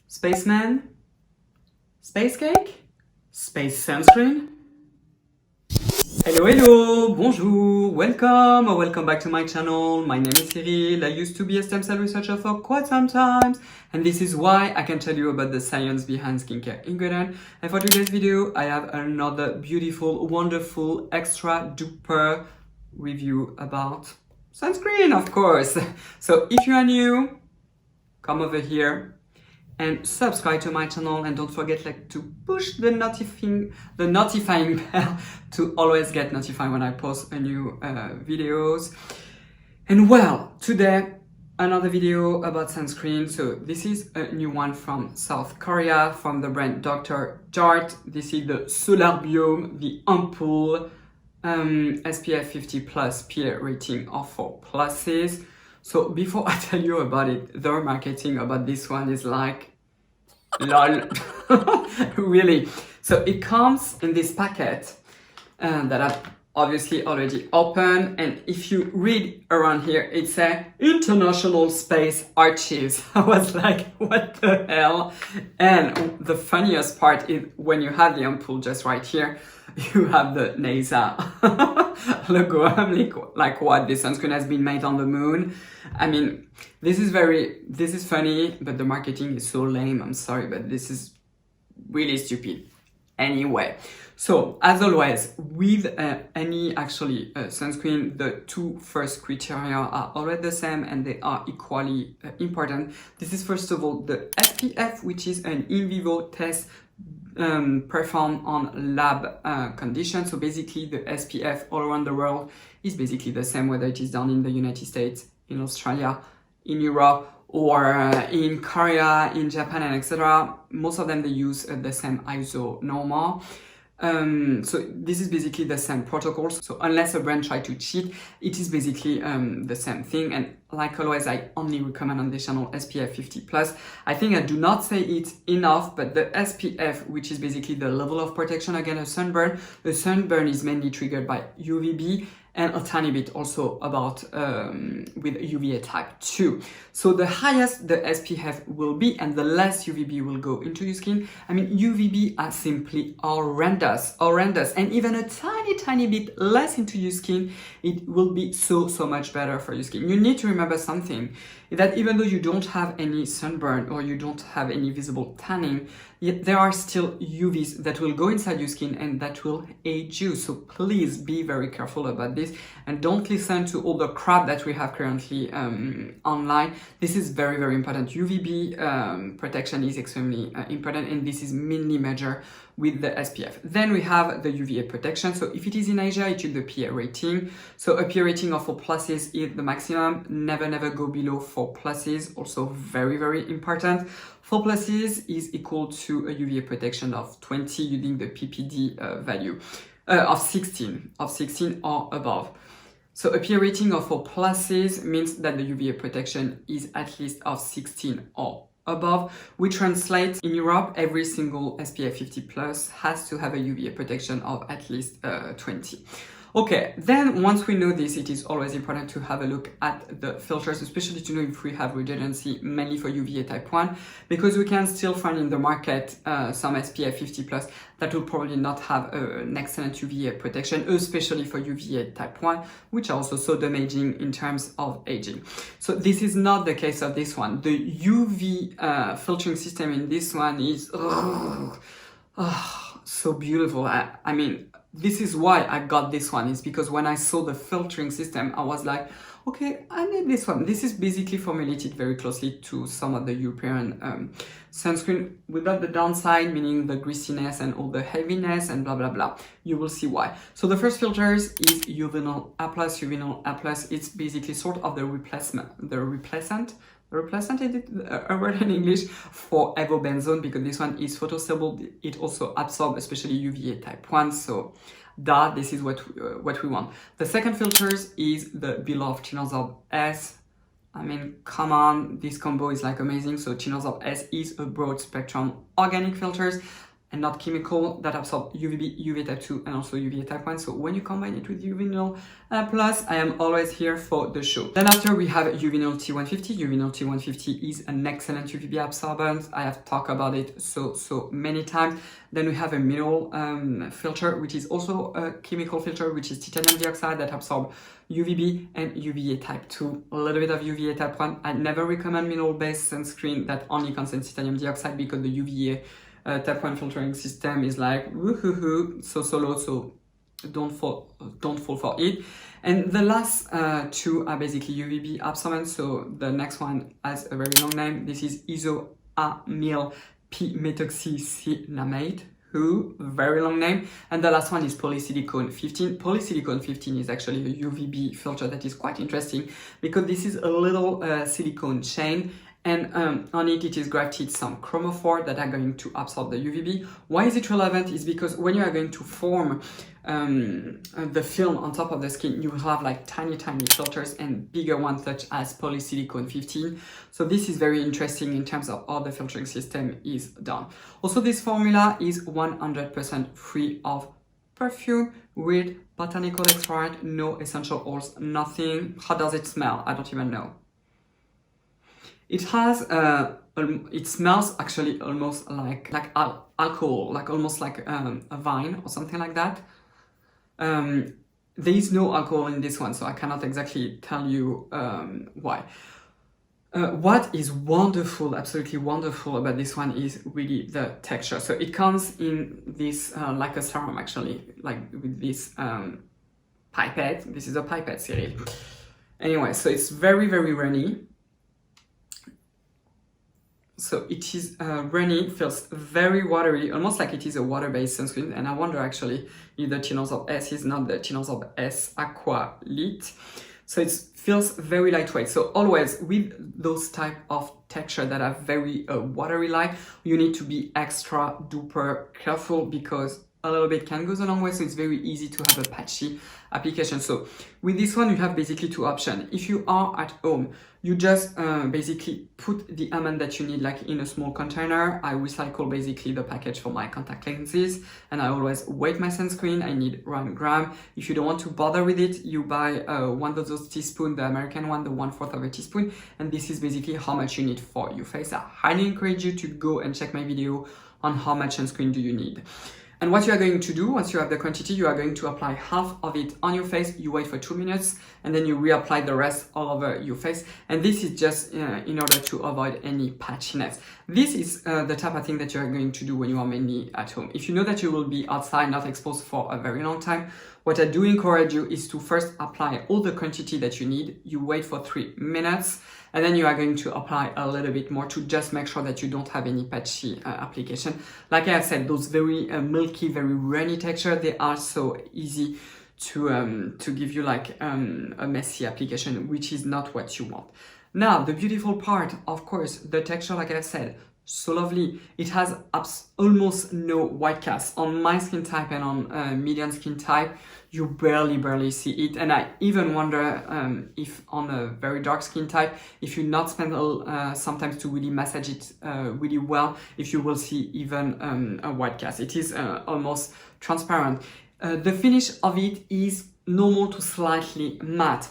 Spaceman? Space cake? Space sunscreen? Hello, bonjour, welcome or welcome back to my channel. My name is Cyril. I used to be a stem cell researcher for quite some time, and this is why I can tell you about the science behind skincare ingredient. And for today's video, I have another beautiful, wonderful, extra duper review about sunscreen, of course. So if you are new, come over here and subscribe to my channel, and don't forget to push the notifying bell to always get notified when I post a new videos. And well, today another video about sunscreen. So this is a new one from South Korea from the brand Dr. Jart. This is the Solar Biome, the Ampoule, SPF50 plus PA rating of 4+. So before I tell you about it, their marketing about this one is like, lol, really. So it comes in this packet that I've obviously already opened. And if you read around here, it says International Space Archives. I was like, what the hell? And the funniest part is when you have the ampoule just right here, you have the NASA logo. I'm like, what? This sunscreen has been made on the moon? I mean, this is funny, but the marketing is so lame. I'm sorry, but this is really stupid. Anyway, so as always, with any sunscreen, the two first criteria are already the same and they are equally important. This is first of all the SPF, which is an in vivo test performed on lab conditions. So basically the SPF all around the world is basically the same, whether it is done in the United States, in Australia, in Europe, or in Korea, in Japan, and etc. Most of them, they use the same ISO normal. So this is basically the same protocols. So unless a brand try to cheat, it is basically the same thing. And like always, I only recommend on this channel SPF 50+. I think I do not say it enough, but the SPF, which is basically the level of protection against a sunburn, the sunburn is mainly triggered by UVB and a tiny bit also about with UVA type 2. So the highest the SPF will be and the less UVB will go into your skin. I mean, UVB are simply horrendous. And even a tiny bit less into your skin, it will be so much better for your skin. You need to remember something, that even though you don't have any sunburn or you don't have any visible tanning, yet there are still UVs that will go inside your skin and that will age you. So please be very careful about this and don't listen to all the crap that we have currently online. This is very important. UVB protection is extremely important, and this is mainly measured with the SPF. Then we have the UVA protection. So if it is in Asia, it is the PA rating. So a PA rating of 4+ is the maximum. Never go below 4+. Also very important. 4+ is equal to a UVA protection of 20 using the PPD value of 16 or above. So a PA rating of 4+ means that the UVA protection is at least of 16 or above. We translate in Europe, every single SPF 50+ has to have a UVA protection of at least 20. Okay, then once we know this, it is always important to have a look at the filters, especially to know if we have redundancy, mainly for UVA type 1, because we can still find in the market some SPF 50+ that will probably not have an excellent UVA protection, especially for UVA type 1, which are also so damaging in terms of aging. So this is not the case of this one. The UV filtering system in this one is so beautiful. I mean, this is why I got this one, is because when I saw the filtering system, I was like, okay, I need this one. This is basically formulated very closely to some of the European sunscreen without the downside, meaning the greasiness and all the heaviness and blah. You will see why. So the first filters is Uvinol A+. Uvinol A+, it's basically sort of the replacement is it a word in English for avobenzone, because this one is photosoluble. It also absorbs especially UVA type 1, so this is what we want. The second filters is the beloved Tinosorb S. I mean, come on, this combo is like amazing. So Tinosorb S is a broad spectrum organic filters. and not chemical, that absorb UVB, UVA type 2 and also UVA type 1. So when you combine it with Uvinol Plus, I am always here for the show. Then after we have Uvinol T150. Uvinol T150 is an excellent UVB absorbent. I have talked about it so many times. Then we have a mineral filter, which is also a chemical filter, which is titanium dioxide that absorbs UVB and UVA type 2, a little bit of UVA type 1. I never recommend mineral-based sunscreen that only contains titanium dioxide because the UVA type 1 filtering system is like woohoo, so low, so don't fall for it. And the last two are basically UVB absorbents. So the next one has a very long name. This is isoamyl p-methoxycinnamate, very long name. And the last one is polysilicon 15. Polysilicon 15 is actually a UVB filter that is quite interesting because this is a little silicone chain, and on it is grafted some chromophore that are going to absorb the UVB. Why is it relevant? Is because when you are going to form the film on top of the skin, you will have like tiny filters and bigger ones such as polysilicon 15. So this is very interesting in terms of how the filtering system is done. Also, this formula is 100% free of perfume, with botanical extract, no essential oils, nothing. How does it smell? I don't even know. It has it smells actually almost like alcohol, like almost like a wine or something like that. There is no alcohol in this one, so I cannot exactly tell you why. What is wonderful, absolutely wonderful about this one is really the texture. So it comes in this like a serum, actually, like with this pipette. This is a pipette, Cyril. Anyway, so it's very runny. So it is runny, feels very watery, almost like it is a water-based sunscreen. And I wonder actually if the Tinosorb S is not the Tinosorb S Aqua Lit. So it feels very lightweight. So always with those type of texture that are very watery-like, you need to be extra duper careful because a little bit can go a long way. So it's very easy to have a patchy application. So with this one, you have basically two options. If you are at home, you just basically put the amount that you need like in a small container. I recycle basically the package for my contact lenses, and I always weight my sunscreen. I need 1 gram. If you don't want to bother with it, you buy 1 of those teaspoons, the American one, the 1/4 of a teaspoon, and this is basically how much you need for your face. I highly encourage you to go and check my video on how much sunscreen do you need. And what you are going to do, once you have the quantity, you are going to apply half of it on your face, you wait for 2 minutes, and then you reapply the rest all over your face. And this is just in order to avoid any patchiness. This is the type of thing that you are going to do when you are mainly at home. If you know that you will be outside, not exposed for a very long time, what I do encourage you is to first apply all the quantity that you need. You wait for 3 minutes, and then you are going to apply a little bit more to just make sure that you don't have any patchy application. Like I have said, those very milky, very runny texture, they are so easy to give you like a messy application, which is not what you want. Now, the beautiful part, of course, the texture, like I said, so lovely. It has almost no white cast. On my skin type and on medium skin type, you barely see it. And I even wonder if on a very dark skin type, if you not spend sometimes to really massage it really well, if you will see even a white cast. It is almost transparent. The finish of it is normal to slightly matte.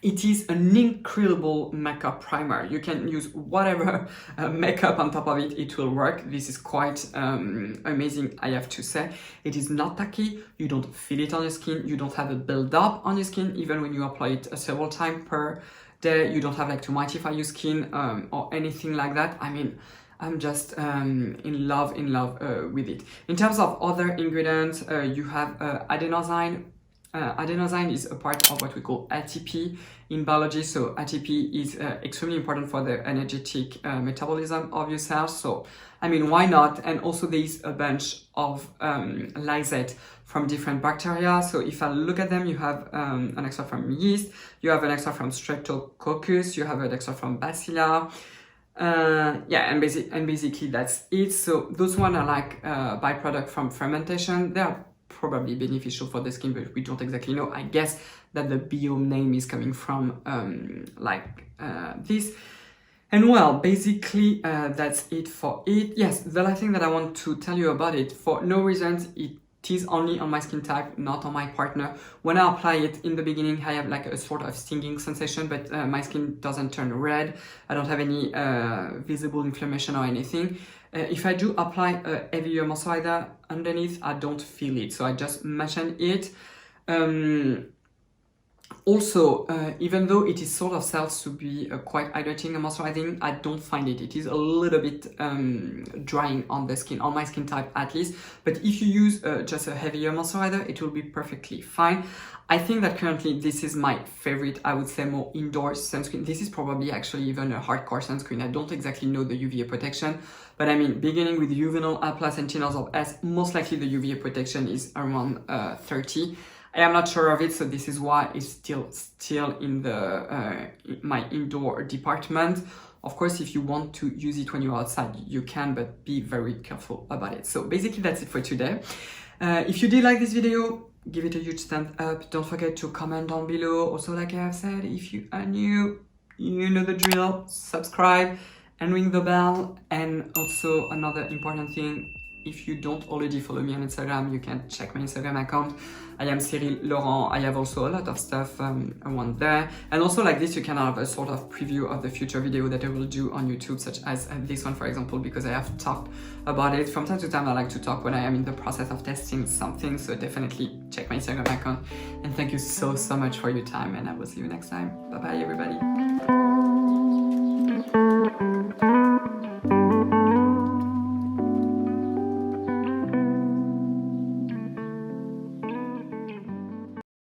It is an incredible makeup primer. You can use whatever makeup on top of it, it will work. This is quite amazing, I have to say. It is not tacky, you don't feel it on your skin, you don't have a build-up on your skin, even when you apply it several times per day. You don't have like to mattify your skin or anything like that. I mean, I'm just in love with it. In terms of other ingredients, you have adenosine. Adenosine is a part of what we call ATP in biology. So ATP is extremely important for the energetic metabolism of your cells. So, I mean, why not? And also there is a bunch of lysate from different bacteria. So if I look at them, you have an extract from yeast, you have an extract from streptococcus, you have an extract from bacilla. Yeah, and basically that's it. So those one are like byproduct from fermentation. They are probably beneficial for the skin, but we don't exactly know. I guess that the biome name is coming from this. And well, basically that's it for it. Yes, the last thing that I want to tell you about it, for no reasons, it is only on my skin type, not on my partner. When I apply it in the beginning, I have like a sort of stinging sensation, but my skin doesn't turn red. I don't have any visible inflammation or anything. If I do apply a heavier moisturizer underneath, I don't feel it. So I just mention it. Also, even though it is sort of sells to be quite hydrating and moisturizing, I don't find it. It is a little bit drying on the skin, on my skin type at least. But if you use just a heavier moisturizer, it will be perfectly fine. I think that currently this is my favorite, I would say, more indoor sunscreen. This is probably actually even a hardcore sunscreen. I don't exactly know the UVA protection, but I mean, beginning with Uvinol A+ and Tinals of S, most likely the UVA protection is around 30. I am not sure of it, so this is why it's still in the my indoor department. Of course, if you want to use it when you're outside, you can, but be very careful about it. So basically, that's it for today. If you did like this video, give it a huge thumbs up. Don't forget to comment down below. Also, like I have said, if you are new, you know the drill. Subscribe and ring the bell. And also another important thing, if you don't already follow me on Instagram, you can check my Instagram account. I am Cyril Laurent. I have also a lot of stuff around there. And also like this, you can have a sort of preview of the future video that I will do on YouTube, such as this one, for example, because I have talked about it. From time to time, I like to talk when I am in the process of testing something. So definitely check my Instagram account. And thank you so much for your time. And I will see you next time. Bye-bye, everybody.